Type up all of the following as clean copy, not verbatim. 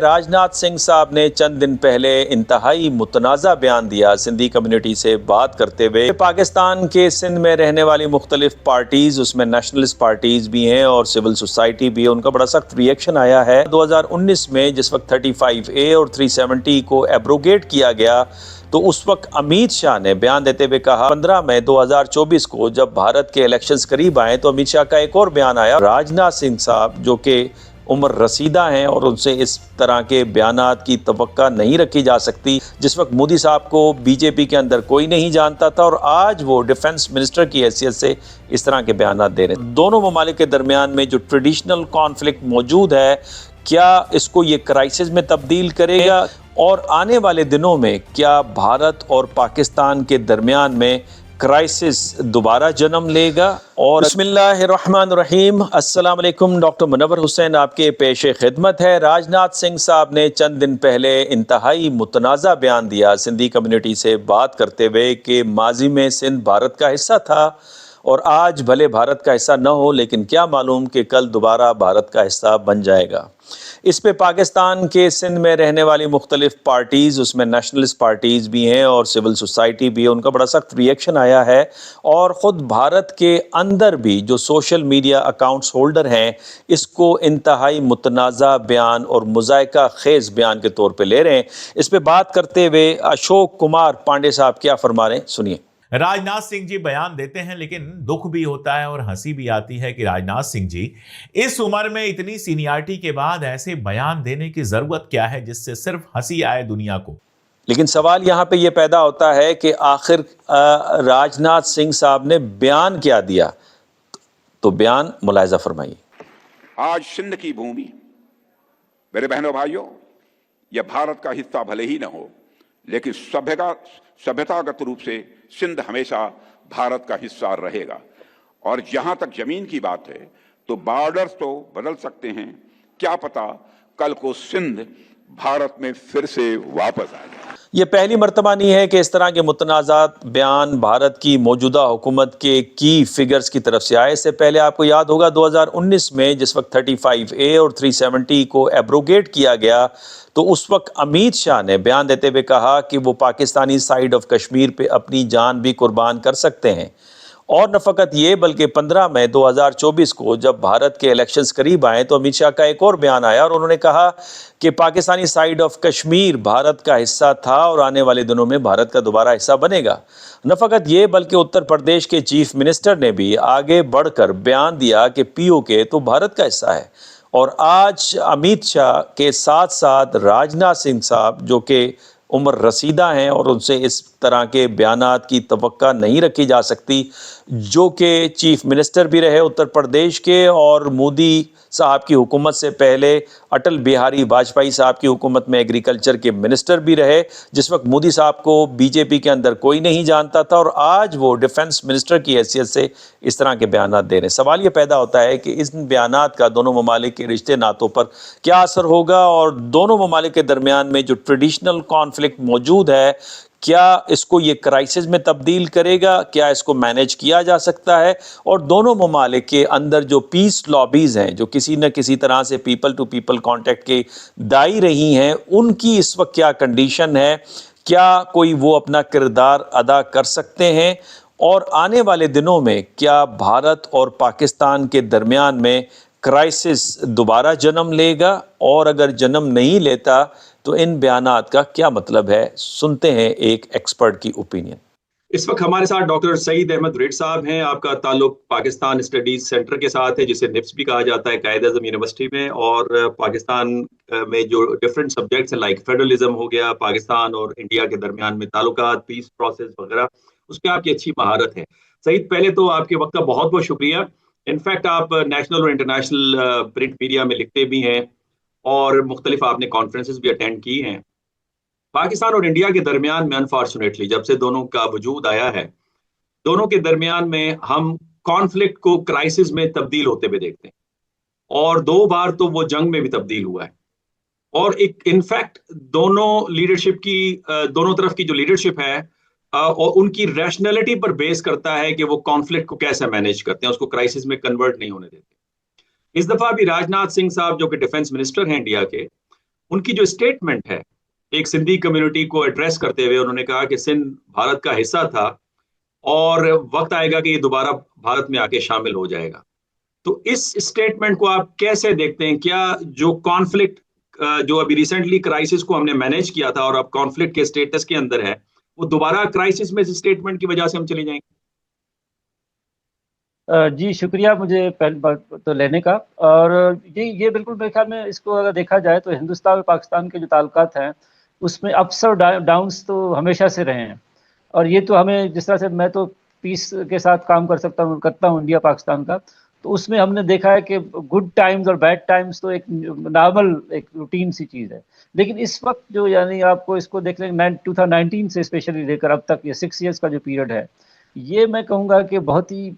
राजनाथ सिंह साहब ने चंद दिन पहले इंतहाई मुतनाज़ा बयान दिया सिंधी कम्युनिटी से बात करते हुए। पाकिस्तान के सिंध में रहने वाली मुख्तलिफ पार्टीज़, उसमें नेशनलिस्ट पार्टीज़ भी हैं और सिविल सोसाइटी भी है, उनका बड़ा सख्त रिएक्शन आया है। 2019 में जिस वक्त 35A और 370 को एब्रोगेट किया गया तो उस वक्त अमित शाह ने बयान देते हुए कहा, 15 मई 2024 को जब भारत के इलेक्शंस करीब आए तो अमित शाह का एक और बयान आया। राजनाथ सिंह साहब जो कि उम्र रसीदा हैं और उनसे इस तरह के बयानात की तवक्का नहीं रखी जा सकती। जिस वक्त मोदी साहब को बीजेपी के अंदर कोई नहीं जानता था और आज वो डिफेंस मिनिस्टर की हैसियत से इस तरह के बयानात दे रहे हैं। दोनों ममालिक के दरमियान में जो ट्रेडिशनल कॉन्फ्लिक्ट मौजूद है, क्या इसको ये क्राइसिस में तब्दील करेगा और आने वाले दिनों में क्या भारत और पाकिस्तान के दरमियान में क्राइसिस दोबारा जन्म लेगा? और बिस्मिल्लाहिर्रहमानिर्रहीम, अस्सलाम वालेकुम। डॉक्टर मुनव्वर हुसैन आपके पेशे खिदमत है। राजनाथ सिंह साहब ने चंद दिन पहले इंतहाई मुतनाज़ा बयान दिया सिंधी कम्युनिटी से बात करते हुए कि माजी में सिंध भारत का हिस्सा था और आज भले भारत का हिस्सा न हो, लेकिन क्या मालूम कि कल दोबारा भारत का हिस्सा बन जाएगा। इस पे पाकिस्तान के सिंध में रहने वाली मुख्तलिफ पार्टीज़, उसमें नेशनलिस्ट पार्टीज़ भी हैं और सिविल सोसाइटी भी है, उनका बड़ा सख्त रिएक्शन आया है। और ख़ुद भारत के अंदर भी जो सोशल मीडिया अकाउंट्स होल्डर हैं, इसको इंतहाई मुतनाज़ा बयान और मुज़ायका खेज़ बयान के तौर पर ले रहे हैं। इस पर बात करते हुए अशोक कुमार पांडे साहब क्या फरमा रहे हैं, सुनिए। राजनाथ सिंह जी बयान देते हैं, लेकिन दुख भी होता है और हंसी भी आती है कि राजनाथ सिंह जी इस उम्र में इतनी सीनियरिटी के बाद ऐसे बयान देने की जरूरत क्या है जिससे सिर्फ हंसी आए दुनिया को। लेकिन सवाल यहाँ पे ये पैदा होता है कि आखिर राजनाथ सिंह साहब ने बयान क्या दिया, तो बयान मुलाहिजा फरमाइए। आज सिंध की भूमि, मेरे बहनों भाइयों, यह भारत का हिस्सा भले ही न हो, लेकिन सभ्यतागत रूप से सिंध हमेशा भारत का हिस्सा रहेगा। और जहां तक जमीन की बात है तो बॉर्डर्स तो बदल सकते हैं, क्या पता कल को सिंध भारत में फिर से वापस आ जाए। ये पहली मर्तबा नहीं है कि इस तरह के मुतनाज़ात बयान भारत की मौजूदा हुकूमत के की फिगर्स की तरफ से आए। इससे पहले आपको याद होगा 2019 में जिस वक्त 35A और 370 को एब्रोगेट किया गया तो उस वक्त अमित शाह ने बयान देते हुए कहा कि वो पाकिस्तानी साइड ऑफ कश्मीर पे अपनी जान भी कुर्बान कर सकते हैं। और न फ़कत ये बल्कि 15 मई 2024 को जब भारत के इलेक्शंस करीब आए तो अमित शाह का एक और बयान आया और उन्होंने कहा कि पाकिस्तानी साइड ऑफ कश्मीर भारत का हिस्सा था और आने वाले दिनों में भारत का दोबारा हिस्सा बनेगा। न फ़कत ये बल्कि उत्तर प्रदेश के चीफ मिनिस्टर ने भी आगे बढ़कर बयान दिया कि POK तो भारत का हिस्सा है। और आज अमित शाह के साथ साथ राजनाथ सिंह साहब जो कि उम्र रसीदा हैं और उनसे इस तरह के बयानात की तवक्का नहीं रखी जा सकती, जो कि चीफ मिनिस्टर भी रहे उत्तर प्रदेश के और मोदी साहब की हुकूमत से पहले अटल बिहारी वाजपेयी साहब की हुकूमत में एग्रीकल्चर के मिनिस्टर भी रहे, जिस वक्त मोदी साहब को बीजेपी के अंदर कोई नहीं जानता था और आज वो डिफेंस मिनिस्टर की हैसियत से इस तरह के बयानात दे रहे हैं। सवाल ये पैदा होता है कि इन बयानात का दोनों ममालिक के रिश्ते नातों पर क्या असर होगा और दोनों ममालिक के दरमियान में जो ट्रेडिशनल कॉन्फ्लिक्ट मौजूद है, क्या इसको ये क्राइसिस में तब्दील करेगा, क्या इसको मैनेज किया जा सकता है। और दोनों ममालिक के अंदर जो पीस लॉबीज़ हैं, जो किसी न किसी तरह से पीपल टू पीपल कांटेक्ट के दाई रही हैं, उनकी इस वक्त क्या कंडीशन है, क्या कोई वो अपना किरदार अदा कर सकते हैं और आने वाले दिनों में क्या भारत और पाकिस्तान के दरमियान में क्राइसिस दोबारा जन्म लेगा और अगर जन्म नहीं लेता तो इन बयानात का क्या मतलब है। सुनते हैं एक एक्सपर्ट की ओपिनियन। इस वक्त हमारे साथ डॉक्टर सईद अहमद रेड साहब हैं। आपका ताल्लुक पाकिस्तान स्टडीज सेंटर के साथ है, जिसे निफ्स भी कहा जाता है, कायद-ए-आज़म यूनिवर्सिटी में। और पाकिस्तान में जो डिफरेंट सब्जेक्ट्स हैं लाइक फेडरलिज्म हो गया, पाकिस्तान और इंडिया के दरमियान में ताल्लुकात, पीस प्रोसेस वगैरह, उसमें आपकी अच्छी महारत है। सईद, पहले तो आपके वक्त का बहुत बहुत शुक्रिया। इनफैक्ट आप नेशनल और इंटरनेशनल प्रिंट मीडिया में लिखते भी हैं और मुख्तलिफ आपने कॉन्फ्रेंसेस भी अटेंड की हैं। पाकिस्तान और इंडिया के दरमियान में अनफॉर्चुनेटली जब से दोनों का वजूद आया है, दोनों के दरमियान में हम कॉन्फ्लिक्ट को क्राइसिस में तब्दील होते हुए देखते हैं और 2 बार तो वो जंग में भी तब्दील हुआ है। और एक इनफैक्ट दोनों लीडरशिप की दोनों तरफ की जो लीडरशिप है और उनकी रैशनैलिटी पर बेस करता है कि वो कॉन्फ्लिक्ट को कैसे मैनेज करते हैं, उसको क्राइसिस में कन्वर्ट नहीं होने देते। इस दफा भी राजनाथ सिंह साहब जो कि डिफेंस मिनिस्टर हैं इंडिया के, उनकी जो स्टेटमेंट है एक सिंधी कम्युनिटी को एड्रेस करते हुए, उन्होंने कहा कि सिंध भारत का हिस्सा था और वक्त आएगा कि ये दोबारा भारत में आके शामिल हो जाएगा। तो इस स्टेटमेंट को आप कैसे देखते हैं? क्या जो कॉन्फ्लिक्ट, जो अभी रिसेंटली क्राइसिस को हमने मैनेज किया था और अब कॉन्फ्लिक्ट के स्टेटस के अंदर है, वो दोबारा क्राइसिस में इस स्टेटमेंट की वजह से हम चले जाएंगे? जी शुक्रिया मुझे पहली बात तो लेने का। और ये बिल्कुल मेरे ख्याल में इसको अगर देखा जाए तो हिंदुस्तान और पाकिस्तान के जो ताल्लुकात हैं उसमें अप्स और डाउन्स तो हमेशा से रहे हैं। और ये तो हमें जिस तरह से मैं तो पीस के साथ काम करता हूँ इंडिया पाकिस्तान का, तो उसमें हमने देखा है कि गुड टाइम्स और बैड टाइम्स तो एक नॉर्मल एक रूटीन सी चीज़ है। लेकिन इस वक्त जो यानी आपको इसको देख लें 2019 से स्पेशली लेकर अब तक ये 6 इयर्स का जो पीरियड है, ये मैं कहूँगा कि बहुत ही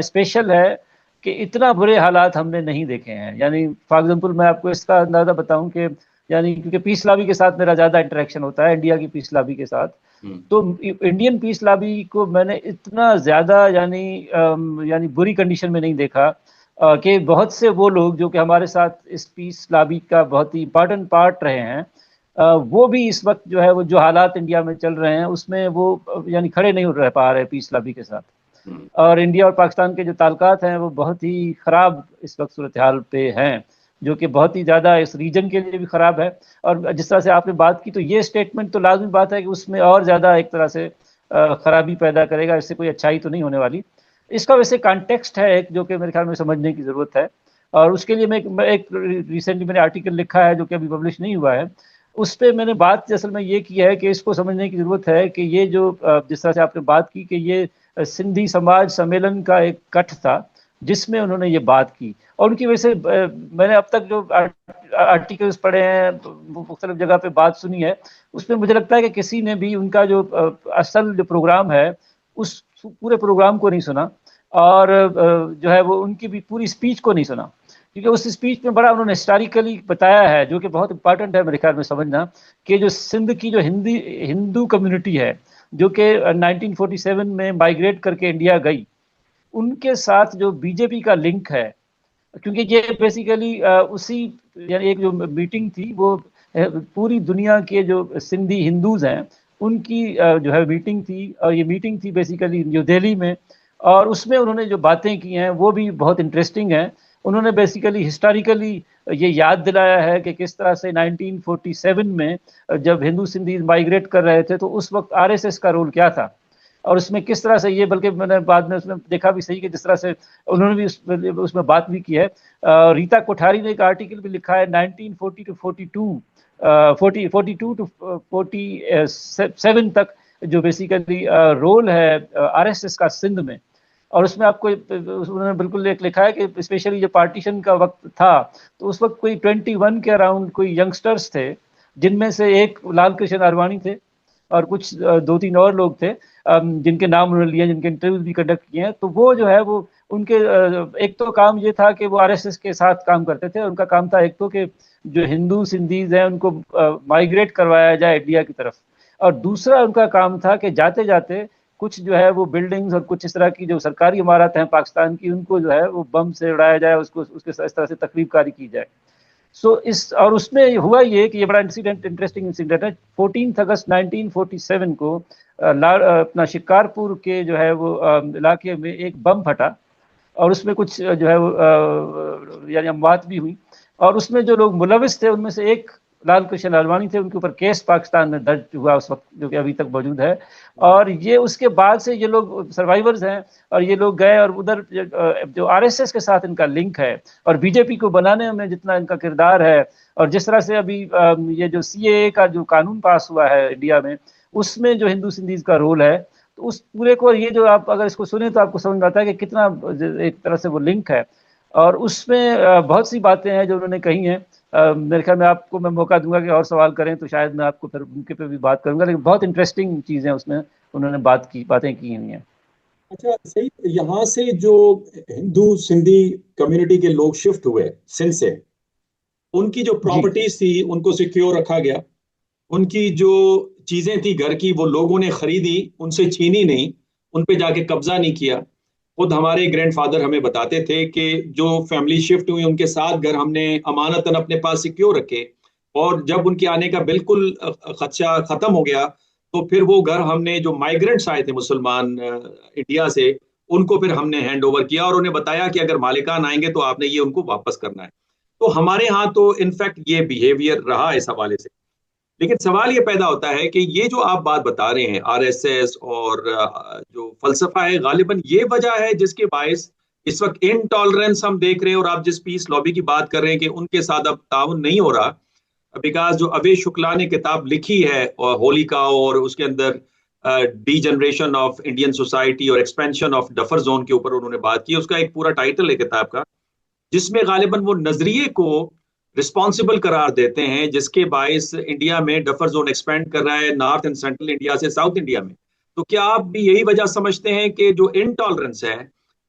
स्पेशल है कि इतना बुरे हालात हमने नहीं देखे हैं। यानी फॉर एग्जांपल मैं आपको इसका अंदाज़ा बताऊं कि यानी क्योंकि पीस लॉबी के साथ मेरा ज़्यादा इंटरेक्शन होता है, इंडिया की पीस लॉबी के साथ, तो इंडियन पीस लॉबी को मैंने इतना ज़्यादा यानी बुरी कंडीशन में नहीं देखा कि बहुत से वो लोग जो कि हमारे साथ इस पीस लॉबी का बहुत ही इंपॉर्टेंट पार्ट रहे हैं, वो भी इस वक्त जो है वो जो हालात इंडिया में चल रहे हैं उसमें वो यानी खड़े नहीं रह पा रहे पीस लॉबी के साथ। और इंडिया और पाकिस्तान के जो ताल्लुकात हैं वो बहुत ही ख़राब इस वक्त सूरत हाल पे हैं, जो कि बहुत ही ज़्यादा इस रीजन के लिए भी ख़राब है। और जिस तरह से आपने बात की तो ये स्टेटमेंट तो लाजमी बात है कि उसमें और ज़्यादा एक तरह से ख़राबी पैदा करेगा, इससे कोई अच्छाई तो नहीं होने वाली। इसका वैसे कॉन्टेक्स्ट है एक जो कि मेरे ख्याल में समझने की ज़रूरत है, और उसके लिए मैं एक रिसेंटली मैंने आर्टिकल लिखा है जो कि अभी पब्लिश नहीं हुआ है। उस पर मैंने बात असल में ये की है कि इसको समझने की ज़रूरत है कि ये जो जिस तरह से आपने बात की कि ये सिंधी समाज सम्मेलन का एक कट था जिसमें उन्होंने ये बात की, और उनकी वजह से मैंने अब तक जो आर्टिकल्स पढ़े हैं मुख्तलिफ जगह पे बात सुनी है, उसमें मुझे लगता है कि किसी ने भी उनका जो असल जो प्रोग्राम है उस पूरे प्रोग्राम को नहीं सुना, और जो है वो उनकी भी पूरी स्पीच को नहीं सुना, क्योंकि उस स्पीच में बड़ा उन्होंने हिस्टोरिकली बताया है जो कि बहुत इंपॉर्टेंट है मेरे ख्याल में समझना, कि जो सिंध की जो हिंदू कम्युनिटी है जो कि 1947 में माइग्रेट करके इंडिया गई, उनके साथ जो बीजेपी का लिंक है, क्योंकि ये बेसिकली उसी यानी एक जो मीटिंग थी वो पूरी दुनिया के जो सिंधी हिंदूज हैं उनकी जो है मीटिंग थी, और ये मीटिंग थी बेसिकली न्यू दिल्ली में, और उसमें उन्होंने जो बातें की हैं वो भी बहुत इंटरेस्टिंग हैं। उन्होंने बेसिकली हिस्टोरिकली ये याद दिलाया है कि किस तरह से 1947 में जब हिंदू सिंधी माइग्रेट कर रहे थे तो उस वक्त आरएसएस का रोल क्या था, और उसमें किस तरह से ये, बल्कि मैंने बाद में उसमें देखा भी सही कि जिस तरह से उन्होंने भी उसमें बात भी की है। रीता कोठारी ने एक आर्टिकल भी लिखा है 1940 टू 42 टू 47 तक जो बेसिकली रोल है आरएसएस का सिंध में, और उसमें आपको उन्होंने बिल्कुल एक लिखा है कि स्पेशली जो पार्टीशन का वक्त था तो उस वक्त कोई 21 के अराउंड कोई यंगस्टर्स थे, जिनमें से एक लाल कृष्ण आडवाणी थे और कुछ 2-3 और लोग थे जिनके नाम उन्होंने लिए, जिनके इंटरव्यूज भी कंडक्ट किए हैं। तो वो जो है वो उनके एक तो काम ये था कि वो आरएसएस के साथ काम करते थे। उनका काम था एक तो कि जो हिंदू सिंधीज हैं उनको माइग्रेट करवाया जाए इंडिया की तरफ, और दूसरा उनका काम था कि जाते जाते कुछ जो है वो बिल्डिंग्स और कुछ इस तरह की जो सरकारी इमारत हैं पाकिस्तान की, उनको जो है वो बम से उड़ाया जाए, उसको उसके इस तरह से तकरीबकारी की जाए। सो इस और उसमें हुआ ये कि ये बड़ा इंटरेस्टिंग इंसिडेंट है। 14 अगस्त 1947 को अपना शिकारपुर के जो है वो इलाके में एक बम फटा, और उसमें कुछ जो है वो यानी अमवात भी हुई, और उसमें जो लोग मुलविस थे उनमें से एक लाल कृष्ण आडवाणी थे, उनके ऊपर केस पाकिस्तान में दर्ज हुआ उस वक्त, जो कि अभी तक मौजूद है। और ये उसके बाद से ये लोग सर्वाइवर्स हैं, और ये लोग गए और उधर जो आरएसएस के साथ इनका लिंक है और बीजेपी को बनाने में जितना इनका किरदार है, और जिस तरह से अभी ये जो सीएए का जो कानून पास हुआ है इंडिया में, उसमें जो हिंदू सिंधीज का रोल है, तो उस पूरे को ये जो आप अगर इसको सुने तो आपको समझ में आता है कि कितना एक तरह से वो लिंक है। और उसमें बहुत सी बातें हैं जो उन्होंने कही हैं। मेरे ख्याल में आपको मैं मौका दूंगा कि और सवाल करें तो शायद मैं आपको फिर उनके पे भी बात करूंगा, लेकिन बहुत इंटरेस्टिंग चीज़ें उसमें उन्होंने बातें की हुई हैं। अच्छा सही, यहाँ से जो हिंदू सिंधी कम्युनिटी के लोग शिफ्ट हुए सिंध से, उनकी जो प्रॉपर्टीज थी उनको सिक्योर रखा गया, उनकी जो चीजें थी घर की वो लोगों ने खरीदी, उनसे छीनी नहीं, उन पे जाके कब्जा नहीं किया। खुद हमारे ग्रैंडफादर हमें बताते थे कि जो फैमिली शिफ्ट हुई उनके साथ घर हमने अमानतन अपने पास सिक्योर रखे, और जब उनके आने का बिल्कुल खदशा खत्म हो गया, तो फिर वो घर हमने, जो माइग्रेंट्स आए थे मुसलमान इंडिया से, उनको फिर हमने हैंड ओवर किया और उन्हें बताया कि अगर मालिकान आएंगे तो आपने ये उनको वापस करना है। तो हमारे यहाँ तो इनफैक्ट ये बिहेवियर रहा इस हवाले से। लेकिन सवाल ये पैदा होता है कि ये जो आप बात बता रहे हैं, आरएसएस और जो फलसफा है, गालिबन ये वजह है जिसके बायस इस वक्त इनटॉलरेंस हम देख रहे हैं। और आप जिस पीस लॉबी की बात कर रहे हैं कि उनके साथ अब ताउन नहीं हो रहा, बिकॉज जो अवेश शुक्ला ने किताब लिखी है और होली का, और उसके अंदर D generation of Indian society और एक्सपेंशन ऑफ डफर जोन के ऊपर उन्होंने बात की, उसका एक पूरा टाइटल है किताब का, जिसमें गालिबन वो नजरिए को रिस्पॉन्सिबल करार देते हैं जिसके बायस इंडिया में डफर जोन एक्सपेंड कर रहा है नॉर्थ एंड सेंट्रल इंडिया से साउथ इंडिया में। तो क्या आप भी यही वजह समझते हैं कि जो इनटॉलरेंस है,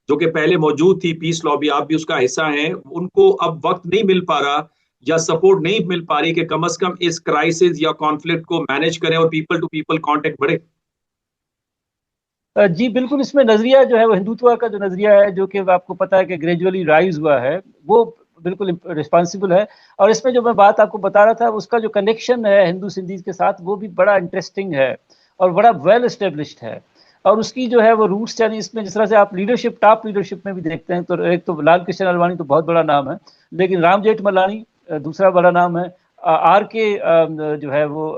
जो कि पहले मौजूद थी, पीस लॉबी आप भी उसका हिस्सा हैं, उनको अब वक्त नहीं मिल पा रहा या सपोर्ट नहीं मिल पा रही कि कम से कम इस क्राइसिस या कॉन्फ्लिक्ट को मैनेज करें और पीपल टू पीपल कांटेक्ट बढ़े? जी बिल्कुल, इसमें नजरिया जो है वो हिंदुत्व का जो नजरिया है, जो कि आपको पता है कि ग्रेजुअली राइज हुआ है, वो बिल्कुल रिस्पॉन्सिबल है। और इसमें जो मैं बात आपको बता रहा था, उसका जो कनेक्शन है हिंदू सिंधीज के साथ, वो भी बड़ा इंटरेस्टिंग है और बड़ा वेल एस्टेब्लिश्ड है। और उसकी जो है वो रूट्स, यानी इसमें जिस तरह से आप लीडरशिप, टॉप लीडरशिप में भी देखते हैं, तो एक तो लाल कृष्ण आडवाणी तो बहुत बड़ा नाम है, लेकिन राम जेठमलानी दूसरा बड़ा नाम है। आर के जो है वो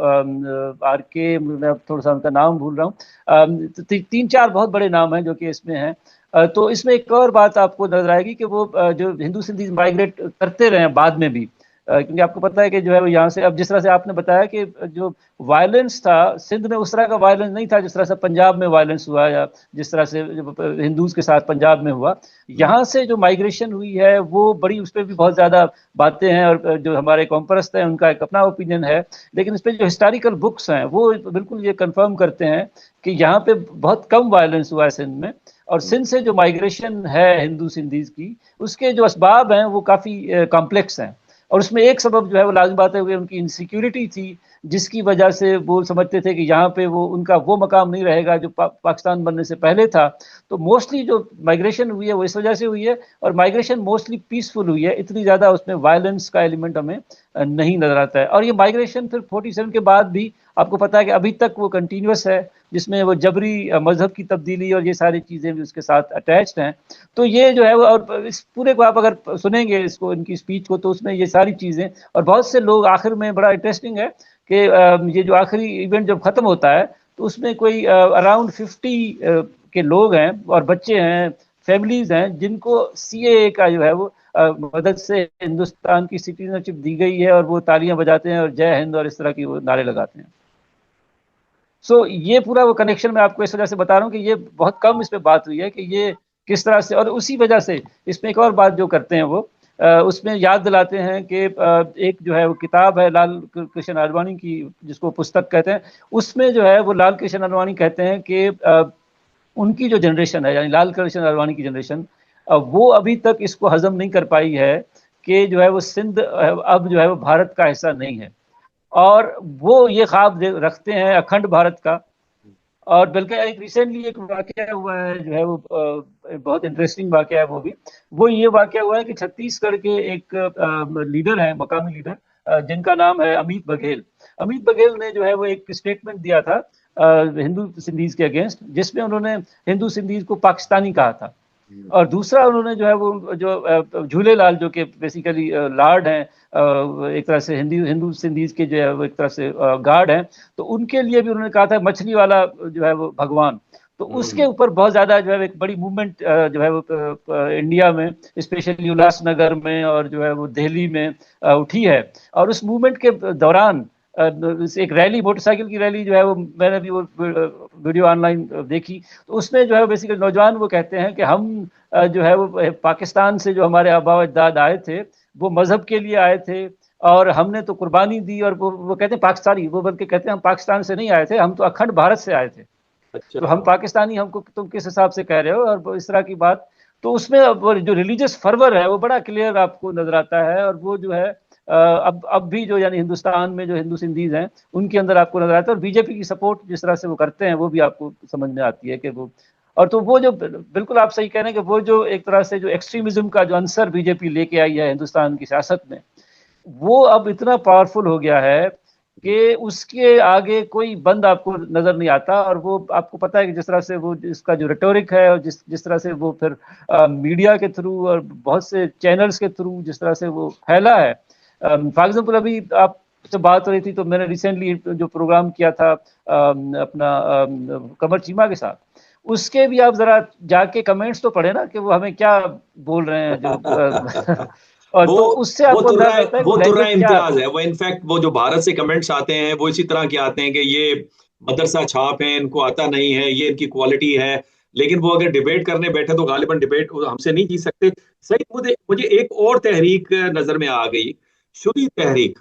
आर के, मैं थोड़ा सा उनका नाम भूल रहा हूँ, तो तीन चार बहुत बड़े नाम हैं जो कि इसमें हैं। तो इसमें एक और बात आपको नजर आएगी कि वो जो हिंदू सिंधी माइग्रेट करते रहे बाद में भी, क्योंकि आपको पता है कि जो है वो यहाँ से, अब जिस तरह से आपने बताया कि जो वायलेंस था सिंध में, उस तरह का वायलेंस नहीं था जिस तरह से पंजाब में वायलेंस हुआ, या जिस तरह से हिंदूज के साथ पंजाब में हुआ। यहाँ से जो माइग्रेशन हुई है वो बड़ी, उस पर भी बहुत ज़्यादा बातें हैं, और जो हमारे कॉम्परस्त हैं उनका एक अपना ओपिनियन है। लेकिन इस पर जो हिस्टोरिकल बुक्स हैं वो बिल्कुल ये कंफर्म करते हैं कि यहाँ पे बहुत कम वायलेंस हुआ है सिंध में। और सिंध से जो माइग्रेशन है हिंदू सिंधीज की, उसके जो असबाब हैं वो काफ़ी कॉम्प्लेक्स हैं। और उसमें एक सबब जो है वो लाजमी बात है कि उनकी इनसिक्योरिटी थी, जिसकी वजह से वो समझते थे कि यहाँ पे वो उनका वो मकाम नहीं रहेगा जो पाकिस्तान बनने से पहले था। तो मोस्टली जो माइग्रेशन हुई है वो इस वजह से हुई है, और माइग्रेशन मोस्टली पीसफुल हुई है, इतनी ज़्यादा उसमें वायलेंस का एलिमेंट हमें नहीं नजर आता है। और ये माइग्रेशन फिर 47 के बाद भी आपको पता है कि अभी तक वो कंटिन्यूस है, जिसमें वो जबरी मजहब की तब्दीली और ये सारी चीज़ें भी उसके साथ अटैच्ड हैं। तो ये जो है वो, और इस पूरे को आप अगर सुनेंगे इसको, इनकी स्पीच को, तो उसमें ये सारी चीज़ें, और बहुत से लोग आखिर में, बड़ा इंटरेस्टिंग है कि ये जो आखिरी इवेंट जब ख़त्म होता है तो उसमें कोई अराउंड 50 के लोग हैं और बच्चे हैं, फैमिलीज हैं, जिनको CAA का जो है वो मदद से हिंदुस्तान की सिटीजनशिप दी गई है, और वो तालियां बजाते हैं और जय हिंद और इस तरह की वो नारे लगाते हैं। सो ये पूरा वो कनेक्शन मैं आपको इस वजह से बता रहा हूँ कि ये बहुत कम इस पे बात हुई है कि ये किस तरह से, और उसी वजह से इसमें एक और बात जो करते हैं वो उसमें याद दिलाते हैं कि एक जो है वो किताब है लाल कृष्ण आडवाणी की, जिसको पुस्तक कहते हैं, उसमें जो है वो लाल कृष्ण आडवाणी कहते हैं कि उनकी जो जनरेशन है, यानी लाल कृष्ण आडवाणी की जनरेशन, वो अभी तक इसको हजम नहीं कर पाई है कि जो है वो सिंध अब जो है वो भारत का हिस्सा नहीं है। और वो ये ख्वाब रखते हैं अखंड भारत का। और बल्कि एक रिसेंटली एक वाकया हुआ है जो है वो बहुत इंटरेस्टिंग वाकया है, वो ये वाकया हुआ है कि छत्तीसगढ़ के एक लीडर है, मकामी लीडर, जिनका नाम है अमित बघेल। अमित बघेल ने जो है वो एक स्टेटमेंट दिया था हिंदू सिंधीज के अगेंस्ट, जिसमें उन्होंने हिंदू सिंधीज को पाकिस्तानी कहा था। और दूसरा उन्होंने जो है वो जो झूलेलाल, जो कि बेसिकली लॉर्ड हैं, एक तरह से हिंदू सिंधीज के जो है वो एक तरह से गॉड हैं, तो उनके लिए भी उन्होंने कहा था मछली वाला जो है वो भगवान। तो उसके ऊपर बहुत ज्यादा जो है एक बड़ी मूवमेंट जो है वो इंडिया में, स्पेशली उल्लासनगर में और जो है वो दिल्ली में उठी है। और उस मूवमेंट के दौरान एक रैली, मोटरसाइकिल की रैली जो है वो, मैंने भी वो वीडियो ऑनलाइन देखी, तो उसमें जो है बेसिकली नौजवान वो कहते हैं कि हम जो है वो पाकिस्तान से जो हमारे आबा अजदाद आए थे वो मजहब के लिए आए थे, और हमने तो कुर्बानी दी। और वो कहते हैं पाकिस्तानी, वो बल्कि कहते हैं हम पाकिस्तान से नहीं आए थे, हम तो अखंड भारत से आए थे। अच्छा। तो हम पाकिस्तानी, हमको तुम किस हिसाब से कह रहे हो, और इस तरह की बात। तो उसमें जो रिलीजियस फर्वर है वो बड़ा क्लियर आपको नजर आता है। और वो जो है अब भी जो, यानी हिंदुस्तान में जो हिंदू सिंधीज हैं उनके अंदर आपको नजर आता है। और बीजेपी की सपोर्ट जिस तरह से वो करते हैं वो भी आपको समझ में आती है कि वो, और तो वो जो बिल्कुल आप सही कह रहे हैं कि वो जो एक तरह से जो एक्सट्रीमिज्म का जो अंसर बीजेपी लेके आई है हिंदुस्तान की सियासत में, वो अब इतना पावरफुल हो गया है कि उसके आगे कोई बंद आपको नजर नहीं आता। और वो आपको पता है कि जिस तरह से वो इसका जो रेटोरिक है और जिस तरह से वो फिर मीडिया के थ्रू और बहुत से चैनल्स के थ्रू जिस तरह से वो फैला है। फॉर एग्जाम्पल अभी आप से बात हो रही थी तो मैंने रिसेंटली जो प्रोग्राम किया था अपना कमर चीमा के साथ, उसके भी आप जरा जाके कमेंट्स तो पढ़े ना कि वो हमें क्या बोल रहे हैं जो और वो तो उससे वो आपको अंदाजा होता है कि तुर्रा लैंग्वेज क्या। इम्तियाज है वो। इनफैक्ट वो जो भारत से कमेंट्स आते हैं वो इसी तरह के आते हैं कि ये मदरसा छाप है, इनको आता नहीं है, ये इनकी क्वालिटी है। लेकिन वो अगर डिबेट करने बैठे तो गालिबन डिबेट हमसे नहीं जीत सकते। सही, मुझे मुझे एक और तहरीक नजर में आ गई, शुदी तहरीक।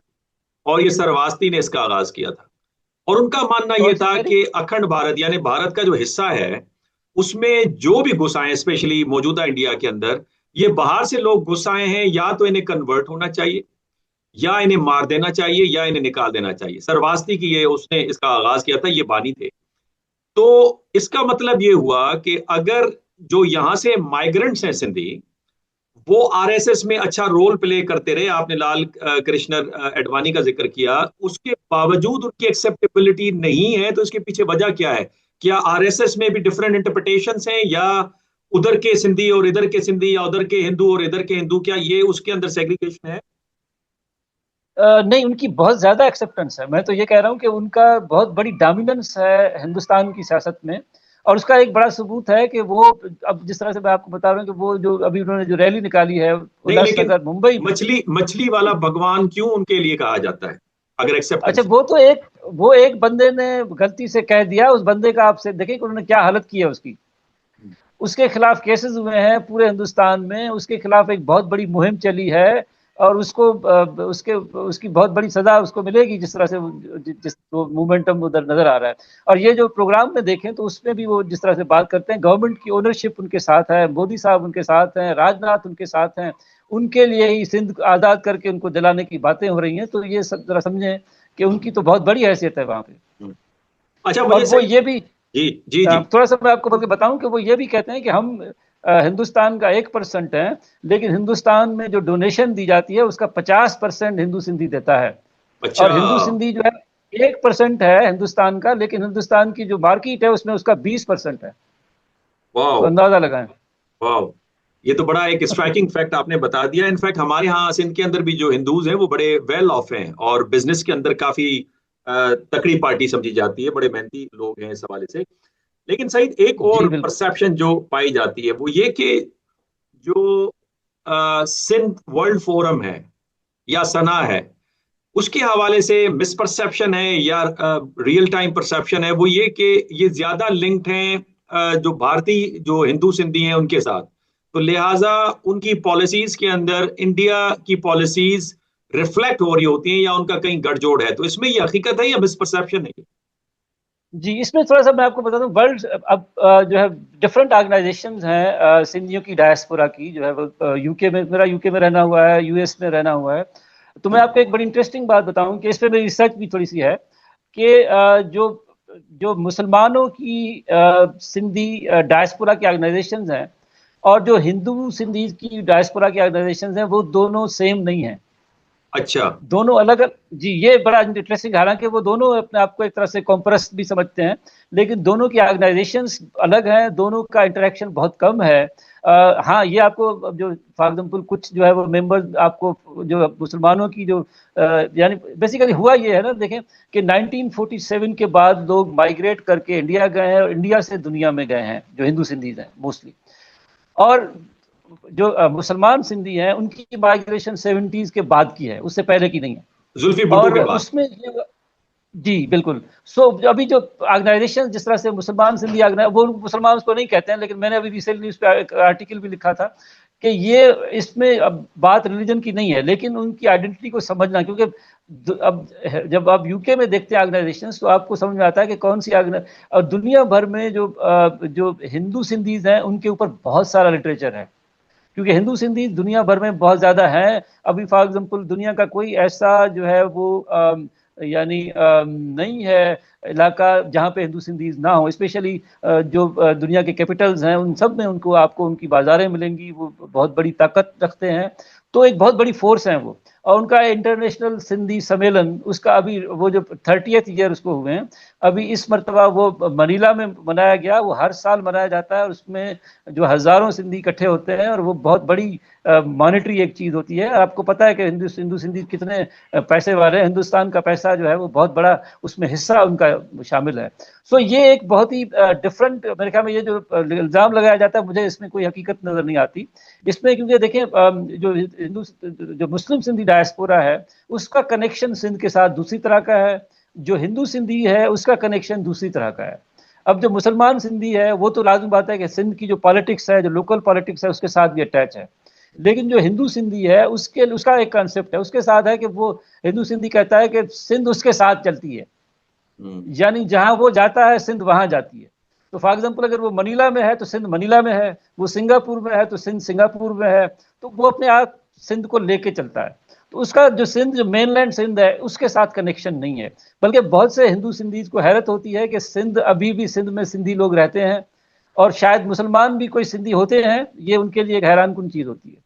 और ये सरवास्ती ने इसका आगाज किया था। और उनका मानना यह कौन सी था तहरीक? कि अखंड भारत यानी भारत का जो हिस्सा है उसमें जो भी घुस आए, स्पेशली मौजूदा इंडिया के अंदर, ये बाहर से लोग घुस आए हैं, या तो इन्हें कन्वर्ट होना चाहिए, या इन्हें मार देना चाहिए, या इन्हें निकाल देना चाहिए। सरवास्ती की ये उसने इसका आगाज किया था, ये बानी थे। तो इसका मतलब ये हुआ कि अगर जो यहां से माइग्रेंट्स हैं सिंधी, वो आरएसएस में अच्छा रोल प्ले करते रहे, आपने लाल कृष्ण एडवाणी का जिक्र किया, उसके बावजूद उनकी एक्सेप्टेबिलिटी नहीं है, तो इसके पीछे वजह क्या है? क्या आरएसएस में भी डिफरेंट इंटरप्रिटेशंस हैं, या उधर के सिंधी और इधर के सिंधी, या उधर के हिंदू और इधर के हिंदू, क्या ये उसके अंदर सेग्रीगेशन है? नहीं, उनकी बहुत ज्यादा एक्सेप्टेंस है। मैं तो ये कह रहा हूँ कि उनका बहुत बड़ी डोमिनेंस है हिंदुस्तान की सियासत में। और उसका एक बड़ा सबूत है कि वो, अब जिस तरह से मैं आपको बता रहा हूँ कि वो जो अभी उन्होंने जो रैली निकाली है नहीं, लेकिन उल्लासनगर मुंबई में। मछली मछली वाला भगवान क्यों उनके लिए कहा जाता है अगर अच्छा, एक्सेप्टेंस? वो एक बंदे ने गलती से कह दिया। उस बंदे का आपसे देखिए कि उन्होंने क्या हालत की है उसकी। उसके खिलाफ केसेस हुए हैं पूरे हिंदुस्तान में, उसके खिलाफ एक बहुत बड़ी मुहिम चली है। और उसको उसकी बहुत बड़ी सजा उसको मिलेगी जिस तरह से जिस मोमेंटम उधर नजर आ रहा है। और ये जो प्रोग्राम में देखें तो उसमें भी वो जिस तरह से बात करते हैं, गवर्नमेंट की ओनरशिप उनके साथ है, मोदी साहब उनके साथ हैं, राजनाथ उनके साथ हैं, उनके लिए ही सिंध आज़ाद करके उनको दिलाने की बातें हो रही हैं। तो ये सब जरा समझें कि उनकी तो बहुत बड़ी हैसियत है वहां पे। अच्छा, और मुझे वो सही। ये भी जी जी जी। थोड़ा सा मैं आपको बल्कि बताऊं कि वो ये भी कहते हैं कि हम हिंदुस्तान का 1% है, लेकिन हिंदुस्तान में जो डोनेशन दी जाती है उसका 50% हिंदू सिंधी देता है। अच्छा। और हिंदू सिंधी जो है 1% है हिंदुस्तान का, लेकिन हिंदुस्तान की जो मार्केट है उसमें उसका 20% है। तो वाह अंदाजा लगाएं। वाह, ये तो बड़ा एक स्ट्राइकिंग फैक्ट आपने बता दिया। इनफैक्ट हमारे यहाँ सिंध के अंदर भी जो हिंदूज हैं वो बड़े वेल ऑफ हैं, और बिजनेस के अंदर काफी तकड़ी पार्टी समझी जाती है, बड़े मेहनती लोग हैं इस हवाले से। लेकिन सही, एक जी और बिल्कुल। परसेप्शन जो पाई जाती है वो ये कि जो सिंध वर्ल्ड फोरम है या सना है, उसके हवाले से मिसपरसेप्शन है या रियल टाइम परसेप्शन है, वो ये कि ये ज्यादा लिंक्ड हैं जो भारतीय जो हिंदू सिंधी हैं उनके साथ। तो लिहाजा उनकी पॉलिसीज के अंदर इंडिया की पॉलिसीज रिफ्लेक्ट हो रही होती हैं, या उनका कहीं गठजोड़ है। तो इसमें ये हकीकत है या मिसपरसेप्शन है? जी, इसमें थोड़ा सा मैं आपको बता दूं, वर्ल्ड अब जो है डिफरेंट ऑर्गेनाइजेशंस हैं सिंधियों की डायस्पोरा की, जो है वो यूके में, मेरा यूके में रहना हुआ है, यूएस में रहना हुआ है। तो मैं आपको एक बड़ी इंटरेस्टिंग बात बताऊं कि इस पे मेरी रिसर्च भी थोड़ी सी है कि जो जो मुसलमानों की सिंधी डायस्पोरा की ऑर्गेनाइजेशंस हैं और जो हिंदू सिंधी की डायस्पोरा की ऑर्गेनाइजेशंस हैं, वो दोनों सेम नहीं हैं। अच्छा। दोनों अलग। जी, ये बड़ा इंटरेस्टिंग। हालांकि वो दोनों अपने आप को एक तरह से कॉम्प्रेस भी समझते हैं, लेकिन दोनों की ऑर्गेनाइजेशंस अलग हैं, दोनों का इंटरेक्शन बहुत कम है। हाँ, ये आपको जो फॉर एग्जांपल कुछ जो है वो मेंबर आपको जो मुसलमानों की जो यानी बेसिकली हुआ ये है ना, देखें कि 1947 के बाद लोग माइग्रेट करके इंडिया गए हैं और इंडिया से दुनिया में गए हैं, जो हिंदू सिंधीज हैं मोस्टली। और जो मुसलमान सिंधी हैं उनकी माइग्रेशन 70s के बाद की है, उससे पहले की नहीं है। जुल्फी भुट्टो और के बाद। उसमें जी बिल्कुल। सो अभी जो ऑर्गेनाइजेशन जिस तरह से मुसलमान सिंधी वो मुसलमान उसको नहीं कहते हैं, लेकिन मैंने अभी रिसेंटली उस पर एक आर्टिकल भी लिखा था कि ये इसमें अब बात रिलीजन की नहीं है, लेकिन उनकी आइडेंटिटी को समझना। क्योंकि अब जब आप यूके में देखते हैं ऑर्गेनाइजेशन, तो आपको समझ में आता है कि कौन सी और दुनिया भर में जो हिंदू सिंधीज हैं उनके ऊपर बहुत सारा लिटरेचर है, क्योंकि हिंदू सिंधी दुनिया भर में बहुत ज़्यादा हैं। अभी फॉर एग्जांपल दुनिया का कोई ऐसा जो है वो यानी नहीं है इलाका जहाँ पे हिंदू सिंधीज ना हो। स्पेशली जो दुनिया के कैपिटल्स हैं उन सब में उनको आपको उनकी बाजारें मिलेंगी, वो बहुत बड़ी ताकत रखते हैं। तो एक बहुत बड़ी फोर्स है वो। और उनका इंटरनेशनल सिंधी सम्मेलन, उसका अभी वो जो 30th ईयर उसको हुए हैं, अभी इस मरतबा वो मनीला में मनाया गया। वो हर साल मनाया जाता है और उसमें जो हजारों सिंधी इकट्ठे होते हैं और वो बहुत बड़ी मॉनेटरी एक चीज होती है। आपको पता है कि हिंदू सिंधी कितने पैसे वाले हैं। हिंदुस्तान का पैसा जो है वो बहुत बड़ा उसमें हिस्सा उनका शामिल है। सो ये एक बहुत ही डिफरेंट, मेरे ख्याल में ये जो इल्जाम लगाया जाता है, मुझे इसमें कोई हकीकत नजर नहीं आती इसमें। क्योंकि देखें, जो मुस्लिम सिंधी डायस्पोरा है उसका कनेक्शन सिंध के साथ दूसरी तरह का है, जो हिंदू सिंधी है उसका कनेक्शन दूसरी तरह का है। अब जो मुसलमान सिंधी है वो तो लाजमी बात है कि सिंध की जो पॉलिटिक्स है, जो लोकल पॉलिटिक्स है, उसके साथ भी अटैच है। लेकिन जो हिंदू सिंधी है उसका एक कॉन्सेप्ट है उसके साथ, है कि वो हिंदू सिंधी कहता है कि सिंध उसके साथ चलती है, यानी जहां वो जाता है सिंध वहां जाती है। तो फॉर एग्जाम्पल, अगर वो मनीला में है तो सिंध मनीला में है, वो सिंगापुर में है तो सिंध सिंगापुर में है, तो वो अपने आप सिंध को लेके चलता है। तो उसका जो सिंध, जो मेनलैंड सिंध है, उसके साथ कनेक्शन नहीं है। बल्कि बहुत से हिंदू सिंधीज को हैरत होती है कि सिंध, अभी भी सिंध में सिंधी लोग रहते हैं और शायद मुसलमान भी कोई सिंधी होते हैं। ये उनके लिए एक हैरान कुन चीज होती है।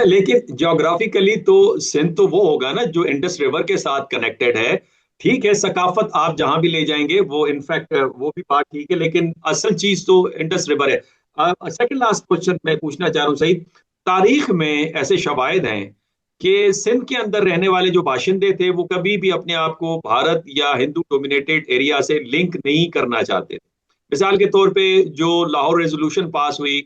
लेकिन ज्योग्राफिकली तो सिंध तो वो होगा ना जो इंडस रिवर के साथ कनेक्टेड है। ठीक है, सकाफत आप जहां भी ले जाएंगे वो इनफैक्ट वो भी बात ठीक है, लेकिन असल चीज तो इंडस रिवर है। सेकंड लास्ट क्वेश्चन मैं पूछना चाह रहा हूँ सईद, तारीख में ऐसे शवाहिद हैं कि सिंध के अंदर रहने वाले जो बाशिंदे थे वो कभी भी अपने आप को भारत या हिंदू डोमिनेटेड एरिया से लिंक नहीं करना चाहते थे। मिसाल के तौर पे जो लाहौर रेजोल्यूशन पास हुई,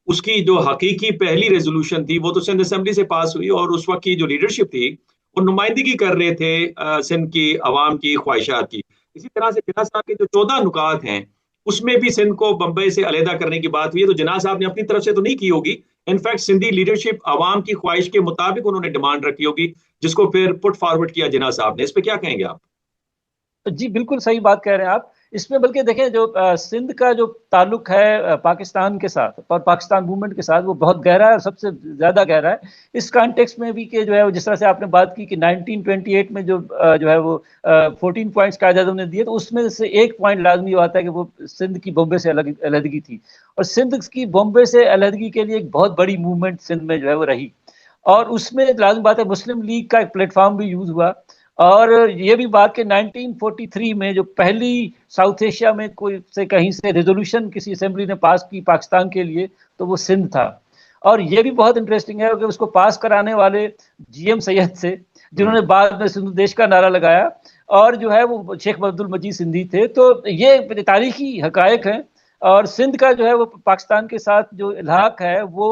उसकी जो हकीकी पहली रेजोल्यूशन थी वो तो सिंध असेंबली से पास हुई, और उस वक्त की जो लीडरशिप थी वो नुमाइंदगी कर रहे थे सिंध की अवाम की ख्वाहिशात की। इसी तरह से जिन्ना साहब के जो 14 नुकात हैं उसमें भी सिंध को बंबई से अलहदा करने की बात हुई है। तो जिन्ना साहब ने अपनी तरफ से तो नहीं की होगी, इनफैक्ट सिंधी लीडरशिप अवाम की ख्वाहिश के मुताबिक उन्होंने डिमांड रखी होगी, जिसको फिर पुट फॉरवर्ड किया जिन्ना साहब ने। इस पर क्या कहेंगे आप? जी बिल्कुल सही बात कह रहे हैं आप। इसमें बल्कि देखें, जो सिंध का जो ताल्लुक है पाकिस्तान के साथ और पाकिस्तान मूवमेंट के साथ, वो बहुत गहरा है और सबसे ज्यादा गहरा है। इस कॉन्टेक्स्ट में भी कि जो है वो, जिस तरह से आपने बात की कि 1928 में जो है वो 14 पॉइंट्स कायद-ए-आज़म ने दिए, तो उसमें से एक पॉइंट लाजमी आता है कि वो सिंध की बॉम्बे से अलहदगी थी। और सिंध की बॉम्बे से अलहदगी के लिए एक बहुत बड़ी मूवमेंट सिंध में जो है वो रही, और उसमें लाजमी बात है मुस्लिम लीग का एक प्लेटफॉर्म भी यूज हुआ। और ये भी बात कि 1943 में जो पहली साउथ एशिया में कोई से कहीं से रेजोल्यूशन किसी असेंबली ने पास की पाकिस्तान के लिए, तो वो सिंध था। और ये भी बहुत इंटरेस्टिंग है कि उसको पास कराने वाले जीएम सैयद से, जिन्होंने बाद में सिंधु देश का नारा लगाया, और जो है वो शेख अब्दुल मजीद सिंधी थे। तो ये तारीखी हकायक हैं। और सिंध का जो है वो पाकिस्तान के साथ जो इल्हाक है वो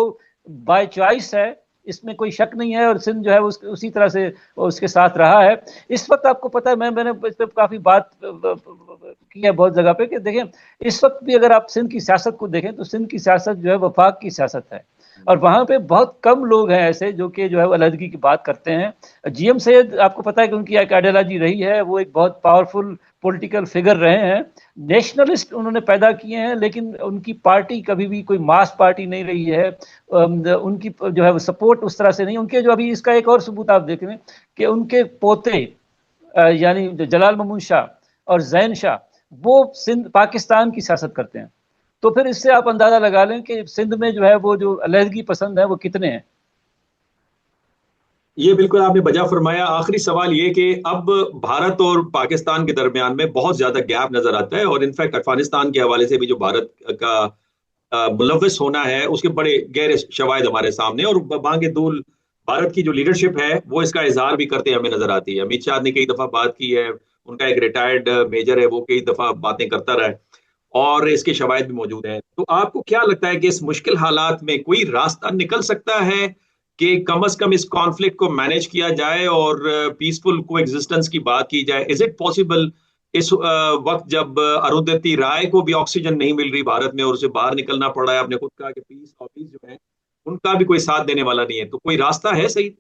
बाय चॉइस है, इसमें कोई शक नहीं है। और सिंध जो है उसी तरह से उसके साथ रहा है। इस वक्त आपको पता है, मैंने इस पर काफी बात की है बहुत जगह पे, कि देखें इस वक्त भी अगर आप सिंध की सियासत को देखें तो सिंध की सियासत जो है वफाक की सियासत है, और वहां पे बहुत कम लोग हैं ऐसे जो कि जो है वो अलहदगी की बात करते हैं। जीएम सैयद, आपको पता है कि उनकी एक आइडियोलॉजी रही है, वो एक बहुत पावरफुल पॉलिटिकल फिगर रहे हैं, नेशनलिस्ट उन्होंने पैदा किए हैं, लेकिन उनकी पार्टी कभी भी कोई मास पार्टी नहीं रही है। उनकी जो है वो सपोर्ट उस तरह से नहीं। उनके जो, अभी इसका एक और सबूत आप देख लें कि उनके पोते यानी जलाल महमूद शाह और जैन शाह, वो सिंध पाकिस्तान की सियासत करते हैं। तो फिर इससे आप अंदाजा लगा लें कि सिंध में जो है वो जो अलहदगी पसंद है वो कितने हैं। ये बिल्कुल आपने बजा फरमाया। आखिरी सवाल ये कि अब भारत और पाकिस्तान के दरमियान में बहुत ज्यादा गैप नजर आता है, और इनफैक्ट अफगानिस्तान के हवाले से भी जो भारत का मुलव्वस होना है उसके बड़े गहरे शवाहिद हमारे सामने, और बांगे दूल भारत की जो लीडरशिप है वो इसका इजहार भी करते हमें नजर आती है। अमित शाह ने कई दफा बात की है, उनका एक रिटायर्ड मेजर है वो कई दफा बातें करता रहा है, और इसके शवाहिद भी मौजूद हैं। तो आपको क्या लगता है कि इस मुश्किल हालात में कोई रास्ता निकल सकता है कि कम अज कम इस कॉन्फ्लिक्ट को मैनेज किया जाए और पीसफुल को एग्जिस्टेंस की बात की जाए? इज इट पॉसिबल इस वक्त जब अरुंधति राय को भी ऑक्सीजन नहीं मिल रही भारत में और उसे बाहर निकलना पड़ रहा है, आपने खुद कहा कि पीस ऑफिस जो है उनका भी कोई साथ देने वाला नहीं है, तो कोई रास्ता है सही?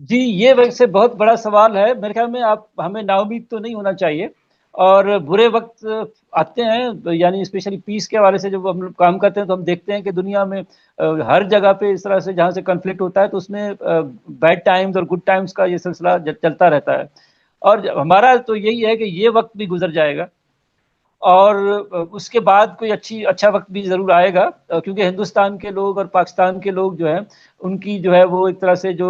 जी, ये वैसे बहुत बड़ा सवाल है। मेरे ख्याल में आप, हमें नाउमीद तो नहीं होना चाहिए, और बुरे वक्त आते हैं, यानी स्पेशली पीस के हवाले से जब हम लोग काम करते हैं तो हम देखते हैं कि दुनिया में हर जगह पे इस तरह से जहाँ से कन्फ्लिक्ट होता है तो उसमें बैड टाइम्स और गुड टाइम्स का ये सिलसिला चलता रहता है। और हमारा तो यही है कि ये वक्त भी गुजर जाएगा, और उसके बाद कोई अच्छा वक्त भी जरूर आएगा, क्योंकि हिंदुस्तान के लोग और पाकिस्तान के लोग जो है उनकी जो है वो एक तरह से जो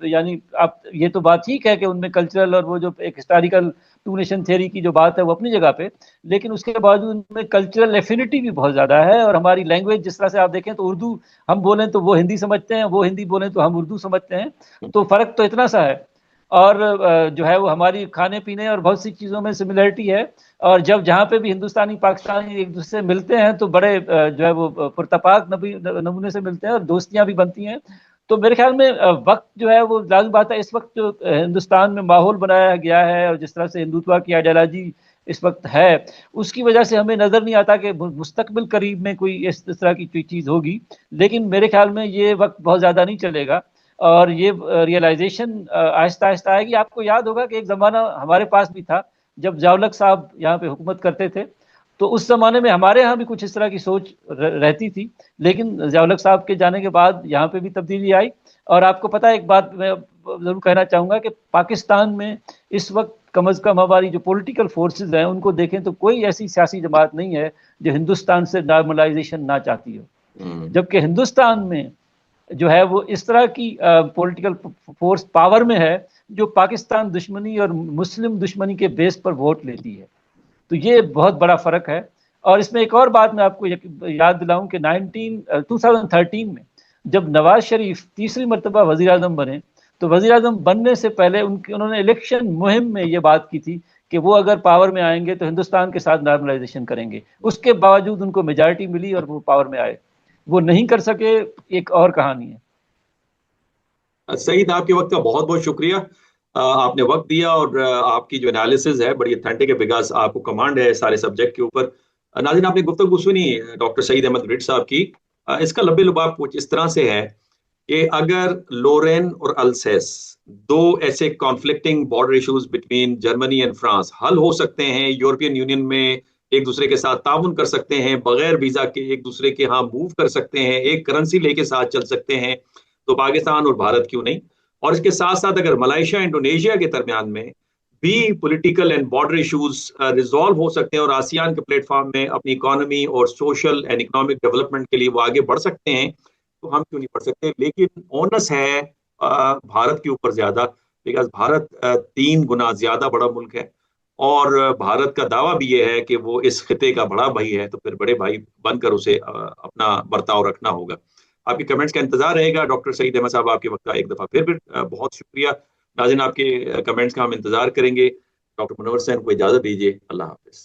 यानी आप ये तो बात ठीक है कि उनमें कल्चरल और वो जो एक हिस्टोरिकल टू नेशन थ्योरी की जो बात है वो अपनी जगह पे, लेकिन उसके बावजूद उनमें कल्चरल एफिनिटी भी बहुत ज्यादा है। और हमारी लैंग्वेज जिस तरह से आप देखें तो उर्दू हम बोलें तो वो हिंदी समझते हैं, वो हिंदी बोलें तो हम उर्दू समझते हैं, तो फर्क तो इतना सा है। और जो है वो हमारी खाने पीने और बहुत सी चीज़ों में सिमिलरिटी है। और जब जहाँ पे भी हिंदुस्तानी पाकिस्तानी एक दूसरे से मिलते हैं तो बड़े जो है वो पुरतपाक नमूने से मिलते हैं और दोस्तियां भी बनती हैं। तो मेरे ख्याल में वक्त जो है वो लाजमी बात है, इस वक्त जो हिंदुस्तान में माहौल बनाया गया है और जिस तरह से हिंदुत्व की आइडियोलॉजी इस वक्त है, उसकी वजह से हमें नजर नहीं आता कि मुस्तकबिल करीब में कोई इस तरह की कोई चीज़ होगी। लेकिन मेरे ख्याल में ये वक्त बहुत ज़्यादा नहीं चलेगा और ये रियलाइजेशन आहिस्ता आहिस्ता आएगी। आपको याद होगा कि एक ज़माना हमारे पास भी था जब ज़ावलक साहब यहाँ पे हुकूमत करते थे, तो उस ज़माने में हमारे यहाँ भी कुछ इस तरह की सोच रहती थी, लेकिन ज़ावलक साहब के जाने के बाद यहाँ पे भी तब्दीली आई। और आपको पता है, एक बात मैं ज़रूर कहना चाहूँगा कि पाकिस्तान में इस वक्त कम अज़ कम हमारी जो पॉलिटिकल फोर्सेज हैं उनको देखें तो कोई ऐसी सियासी जमात नहीं है जो हिंदुस्तान से नॉर्मलाइजेशन ना चाहती हो, जबकि हिंदुस्तान में जो है वो इस तरह की पॉलिटिकल फोर्स पावर में है जो पाकिस्तान दुश्मनी और मुस्लिम दुश्मनी के बेस पर वोट लेती है। तो ये बहुत बड़ा फर्क है। और इसमें एक और बात मैं आपको याद दिलाऊं कि 2013 में जब नवाज शरीफ तीसरी मरतबा वजीर आजम बने, तो वजीर आजम बनने से पहले उन्होंने इलेक्शन मुहिम में ये बात की थी कि वो अगर पावर में आएंगे तो हिंदुस्तान के साथ नॉर्मलाइजेशन करेंगे। उसके बावजूद उनको मेजॉरिटी मिली और वो पावर में आए। वो नहीं कर सके, एक और कहानी है। सईद, आपके वक्त का बहुत बहुत शुक्रिया। आपने वक्त दिया और आपकी जो एनालिसिस है बड़ी ऑथेंटिक है, बिकॉज आपको कमांड है सारे सब्जेक्ट के ऊपर। नाज़रीन, आपने गुफ्तगू सुनी डॉक्टर सईद अहमद रिट साहब की। इसका लब्बे लुबाब कुछ इस तरह से है कि अगर लोरेन और अल्सेस, दो ऐसे conflicting border issues between Germany and France, हल हो सकते हैं, यूरोपियन यूनियन में एक दूसरे के साथ ताउन कर सकते हैं, बगैर वीजा के एक दूसरे के यहाँ मूव कर सकते हैं, एक करेंसी लेके साथ चल सकते हैं, तो पाकिस्तान और भारत क्यों नहीं। और इसके साथ साथ अगर मलेशिया इंडोनेशिया के दरमियान में भी political and border issues resolve हो सकते हैं और आसियान के प्लेटफॉर्म में अपनी इकोनॉमी और सोशल एंड इकोनॉमिक डेवलपमेंट के लिए वो आगे बढ़ सकते हैं, तो हम क्यों नहीं बढ़ सकते। लेकिन ओनस है भारत के ऊपर ज्यादा, बिकॉज भारत 3 गुना ज्यादा बड़ा मुल्क है और भारत का दावा भी ये है कि वो इस खिते का बड़ा भाई है, तो फिर बड़े भाई बनकर उसे अपना बर्ताव रखना होगा। आपके कमेंट्स का इंतजार रहेगा। डॉक्टर सईद अहमद साहब, आपके वक्त का एक दफा फिर बहुत शुक्रिया। नाज़रीन, आपके कमेंट्स का हम इंतजार करेंगे। डॉक्टर मुनव्वर हुसैन को इजाजत दीजिए। अल्लाह हाफिज।